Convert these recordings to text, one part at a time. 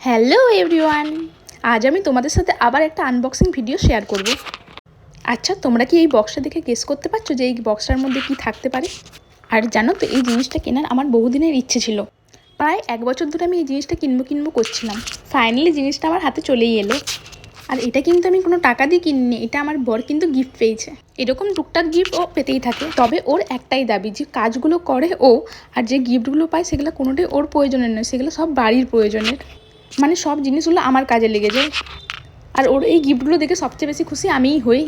Hello everyone, আজ আমি তোমাদের সাথে আবার একটা আনবক্সিং ভিডিও শেয়ার করব। আচ্ছা, তোমরা কি এই বক্সটা দেখে গেস করতে পারছো যে এই বক্সটার মধ্যে কি থাকতে পারে? আর জানো তো, এই জিনিসটা কেনার আমার বহুদিনের ইচ্ছে ছিল। প্রায় 1 বছর ধরে আমি এই জিনিসটা কিনবো করছিলাম। ফাইনালি জিনিসটা আমার হাতে চলেই এলো। আর এটা কিন্তু আমি কোনো টাকা দিয়ে কিনিনি, এটা আমার বর কিন্তু গিফট পেয়েছে। এরকম টুকটাক গিফট ও পেতেই থাকে, তবে ওর একটাই দাবি যে কাজগুলো করে ও, আর যে গিফটগুলো পায় সেগুলো কোনোটাই ওর প্রয়োজনের নয়, সেগুলো সব বাড়ির প্রয়োজনের। মানে সব জিনিসগুলো আমার কাজে লেগে যায়। আর ওর এই গিফটগুলো দেখে সবচেয়ে বেশি খুশি আমিই হই।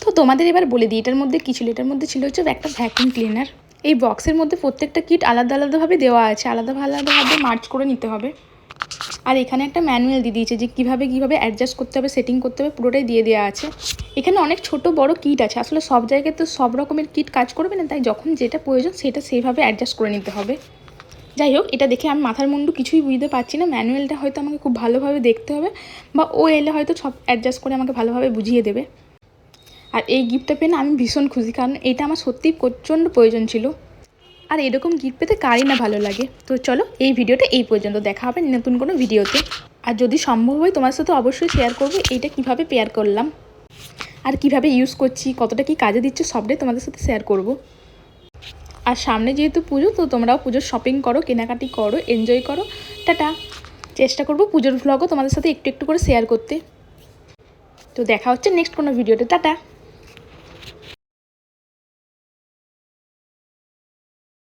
তো তোমাদের এবার বলে দিই এটার মধ্যে কী ছিল। এটার মধ্যে ছিল হচ্ছে একটা ভ্যাকুয়াম ক্লিনার। এই বক্সের মধ্যে প্রত্যেকটা কিট আলাদা আলাদাভাবে দেওয়া আছে, আলাদাভাবে মার্চ করে নিতে হবে। আর এখানে একটা ম্যানুয়াল দিয়ে দিয়েছে যে কীভাবে অ্যাডজাস্ট করতে হবে, সেটিং করতে হবে, পুরোটাই দিয়ে দেওয়া আছে। এখানে অনেক ছোট বড় কিট আছে, আসলে সব জায়গায় তো সব রকমের কিট কাজ করবে না, তাই যখন যেটা প্রয়োজন সেটা সেইভাবে অ্যাডজাস্ট করে নিতে হবে। যাই হোক, এটা দেখে আমি মাথার মুন্ডু কিছুই বুঝতে পারছি না। ম্যানুয়ালটা হয়তো আমাকে খুব ভালোভাবে দেখতে হবে, বা ও এলে হয়তো সব অ্যাডজাস্ট করে আমাকে ভালোভাবে বুঝিয়ে দেবে। আর এই গিফটটা পেয়ে না আমি ভীষণ খুশি, কারণ এটা আমার সত্যিই প্রচণ্ড প্রয়োজন ছিল। আর এরকম গিফট পেতে কারই না ভালো লাগে। তো চলো, এই ভিডিওটা এই পর্যন্ত, দেখা হবে নতুন কোনো ভিডিওতে। আর যদি সম্ভব হয় তোমার সাথে অবশ্যই শেয়ার করবো এইটা কীভাবে পেয়ার করলাম, আর কিভাবে ইউজ করছি, কতটা কি কাজে দিচ্ছে, সবটাই তোমাদের সাথে শেয়ার করব। আর সামনে যেহেতু পুজো, তো তোমরাও পুজোর শপিং করো, কেনাকাটি করো, এনজয় করো। টাটা। চেষ্টা করবো পুজোর ভ্লগও তোমাদের সাথে একটু একটু করে শেয়ার করতে। তো দেখা হচ্ছে নেক্সট কোনো ভিডিওতে। টাটা।